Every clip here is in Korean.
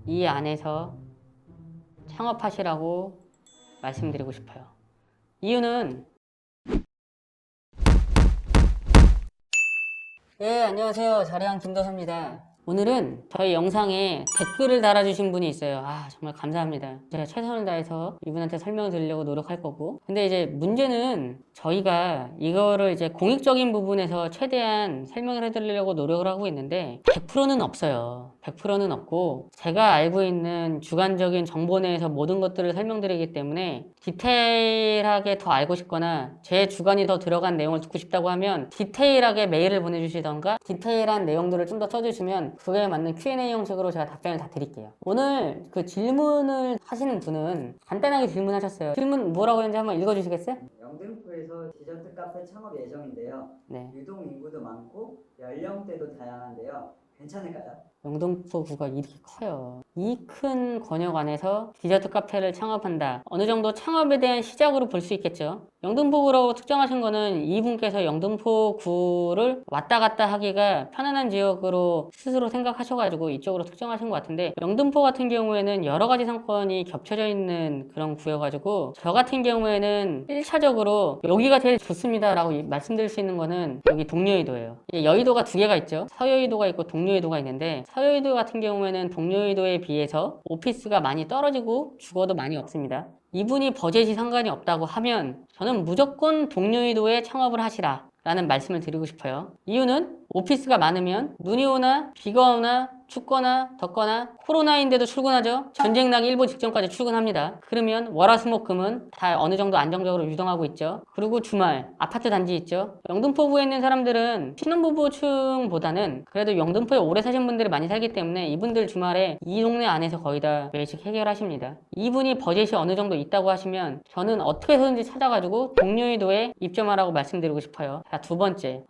이 안에서 창업하시라고 말씀드리고 싶어요. 이유는 네, 안녕하세요. 자리한 김도서입니다. 오늘은 저희 영상에 댓글을 달아주신 분이 있어요. 정말 감사합니다. 제가 최선을 다해서 이분한테 설명을 드리려고 노력할 거고. 근데 이제 문제는 저희가 이거를 이제 공익적인 부분에서 최대한 설명을 해드리려고 노력을 하고 있는데 100%는 없어요. 100%는 없고 제가 알고 있는 주관적인 정보 내에서 모든 것들을 설명드리기 때문에 디테일하게 더 알고 싶거나 제 주관이 더 들어간 내용을 듣고 싶다고 하면 디테일하게 메일을 보내주시던가 디테일한 내용들을 좀 더 써주시면 그거에 맞는 Q&A 형식으로 제가 답변을 다 드릴게요. 오늘 그 질문을 하시는 분은 간단하게 질문하셨어요. 질문 뭐라고 했는지 한번 읽어주시겠어요? 영등포에서 디저트 카페 창업 예정인데요. 네. 유동 인구도 많고 연령대도 다양한데요. 괜찮을까요? 영등포구가 이렇게 커요. 이 큰 권역 안에서 디저트 카페를 창업한다. 어느 정도 창업에 대한 시작으로 볼 수 있겠죠. 영등포구라고 특정하신 거는 이분께서 영등포구를 왔다 갔다 하기가 편안한 지역으로 스스로 생각하셔가지고 이쪽으로 특정하신 것 같은데, 영등포 같은 경우에는 여러 가지 상권이 겹쳐져 있는 그런 구여가지고 저 같은 경우에는 1차적으로 여기가 제일 좋습니다라고 말씀드릴 수 있는 거는 여기 동료이도예요. 여의도가 두 개가 있죠. 서여의도가 있고 동료의도가 있는데, 서여의도 같은 경우에는 동료의도에 비해서 오피스가 많이 떨어지고 주거도 많이 없습니다. 이분이 버젯이 상관이 없다고 하면 저는 무조건 동료의도에 창업을 하시라 라는 말씀을 드리고 싶어요. 이유는 오피스가 많으면 눈이 오나 비가 오나 춥거나 덥거나 코로나인데도 출근하죠. 전쟁 나기 일보 직전까지 출근합니다. 그러면 월화수목금은 다 어느 정도 안정적으로 유동하고 있죠. 그리고 주말 아파트 단지 있죠. 영등포구에 있는 사람들은 신혼부부층보다는 그래도 영등포에 오래 사신 분들이 많이 살기 때문에 이분들 주말에 이 동네 안에서 거의 다 외식 해결하십니다. 이분이 버젯이 어느 정도 있다고 하시면 저는 어떻게 해서든지 찾아가지고 동료의도에 입점하라고 말씀드리고 싶어요. 자, 두 번째,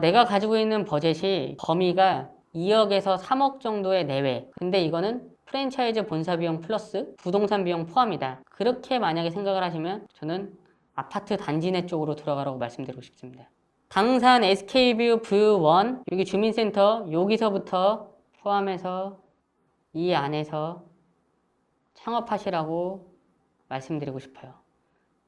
내가 가지고 있는 버젯이 범위가 2억에서 3억 정도의 내외. 근데 이거는 프랜차이즈 본사 비용 플러스 부동산 비용 포함이다. 그렇게 만약에 생각을 하시면 저는 아파트 단지 내 쪽으로 들어가라고 말씀드리고 싶습니다. 당산 SK뷰 뷰1 여기 주민센터 여기서부터 포함해서 이 안에서 창업하시라고 말씀드리고 싶어요.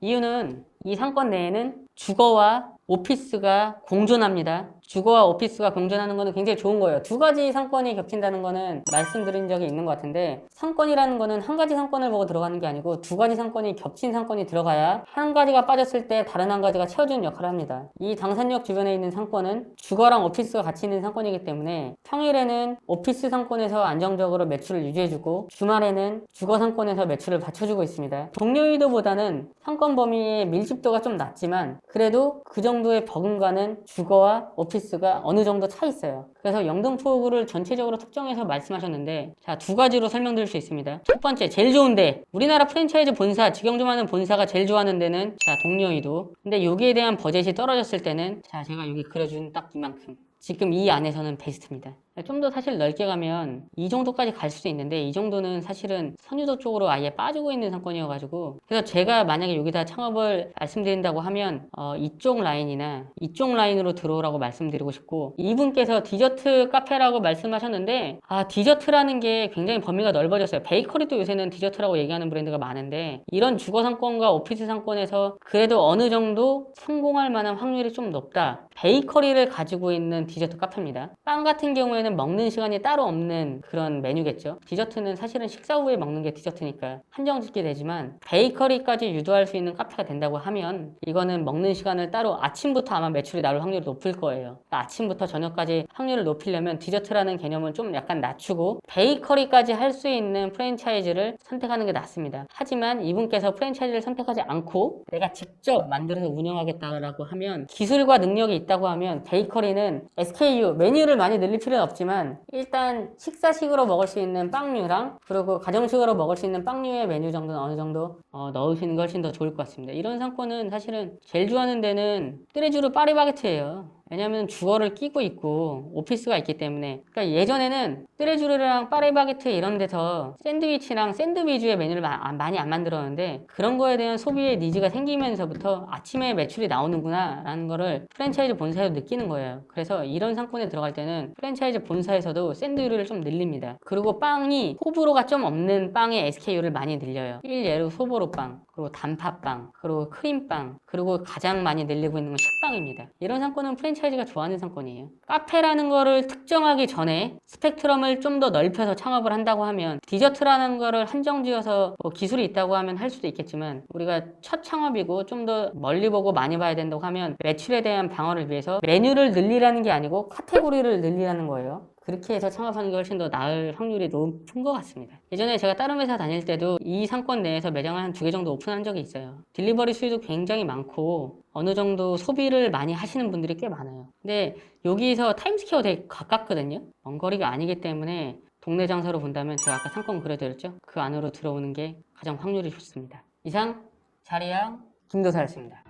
이유는 이 상권 내에는 주거와 오피스가 공존합니다. 주거와 오피스가 공존하는 거는 굉장히 좋은 거예요. 두 가지 상권이 겹친다는 거는 말씀드린 적이 있는 것 같은데, 상권이라는 거는 한 가지 상권을 보고 들어가는 게 아니고 두 가지 상권이 겹친 상권이 들어가야 한 가지가 빠졌을 때 다른 한 가지가 채워주는 역할을 합니다. 이 당산역 주변에 있는 상권은 주거랑 오피스가 같이 있는 상권이기 때문에 평일에는 오피스 상권에서 안정적으로 매출을 유지해주고 주말에는 주거 상권에서 매출을 받쳐주고 있습니다. 동료의도보다는 상권 범위의 밀집도가 좀 낮지만 그래도 그 정도의 버금가는 주거와 오피스가 어느 정도 차 있어요. 그래서 영등포구를 전체적으로 특정해서 말씀하셨는데, 자, 두 가지로 설명드릴 수 있습니다. 첫 번째, 제일 좋은데 우리나라 프랜차이즈 본사, 직영 좀 하는 본사가 제일 좋아하는 데는 자, 동료의도. 근데 여기에 대한 버젯이 떨어졌을 때는 자, 제가 여기 그려준 딱 이만큼. 지금 이 안에서는 베스트입니다. 좀 더 사실 넓게 가면 이 정도까지 갈 수도 있는데 이 정도는 사실은 선유도 쪽으로 아예 빠지고 있는 상권이어가지고, 그래서 제가 만약에 여기다 창업을 말씀드린다고 하면 이쪽 라인이나 이쪽 라인으로 들어오라고 말씀드리고 싶고, 이분께서 디저트 카페라고 말씀하셨는데 디저트라는 게 굉장히 범위가 넓어졌어요. 베이커리도 요새는 디저트라고 얘기하는 브랜드가 많은데 이런 주거 상권과 오피스 상권에서 그래도 어느 정도 성공할 만한 확률이 좀 높다. 베이커리를 가지고 있는 디저트 카페입니다. 빵 같은 경우에는 먹는 시간이 따로 없는 그런 메뉴겠죠. 디저트는 사실은 식사 후에 먹는 게 디저트니까 한정 짓게 되지만, 베이커리까지 유도할 수 있는 카페가 된다고 하면 이거는 먹는 시간을 따로 아침부터 아마 매출이 나올 확률이 높을 거예요. 그러니까 아침부터 저녁까지 확률을 높이려면 디저트라는 개념은 좀 약간 낮추고 베이커리까지 할 수 있는 프랜차이즈를 선택하는 게 낫습니다. 하지만 이분께서 프랜차이즈를 선택하지 않고 내가 직접 만들어서 운영하겠다라고 하면, 기술과 능력이 있다고 하면 베이커리는 SKU 메뉴를 많이 늘릴 필요는 없지만 일단 식사식으로 먹을 수 있는 빵류랑 그리고 가정식으로 먹을 수 있는 빵류의 메뉴 정도는 어느 정도 넣으시는 게 훨씬 더 좋을 것 같습니다. 이런 상권은 사실은 제일 좋아하는 데는 뚜레쥬르 파리바게트예요. 왜냐하면 주거를 끼고 있고 오피스가 있기 때문에. 그러니까 예전에는 뜨레쥬르랑 파리바게트 이런 데서 샌드위치랑 샌드 위주의 메뉴를 많이 안 만들었는데, 그런 거에 대한 소비의 니즈가 생기면서부터 아침에 매출이 나오는구나 라는 거를 프랜차이즈 본사에서 느끼는 거예요. 그래서 이런 상권에 들어갈 때는 프랜차이즈 본사에서도 샌드위치를 좀 늘립니다. 그리고 빵이 호불호가 좀 없는 빵의 SKU를 많이 늘려요. 일예로 소보로빵, 그리고 단팥빵, 그리고 크림빵, 그리고 가장 많이 늘리고 있는 건 식빵입니다. 이런 상권은 프랜차이즈가 좋아하는 상권이에요. 카페라는 거를 특정하기 전에 스펙트럼을 좀 더 넓혀서 창업을 한다고 하면, 디저트라는 거를 한정지어서 뭐 기술이 있다고 하면 할 수도 있겠지만, 우리가 첫 창업이고 좀 더 멀리 보고 많이 봐야 된다고 하면 매출에 대한 방어를 위해서 메뉴를 늘리라는 게 아니고 카테고리를 늘리라는 거예요. 그렇게 해서 창업하는 게 훨씬 더 나을 확률이 높은 것 같습니다. 예전에 제가 다른 회사 다닐 때도 이 상권 내에서 매장을 한 2개 정도 오픈한 적이 있어요. 딜리버리 수요도 굉장히 많고 어느 정도 소비를 많이 하시는 분들이 꽤 많아요. 근데 여기서 타임스퀘어 되게 가깝거든요. 먼 거리가 아니기 때문에 동네 장사로 본다면 제가 아까 상권 그려드렸죠? 그 안으로 들어오는 게 가장 확률이 좋습니다. 이상 자리양 김도사였습니다.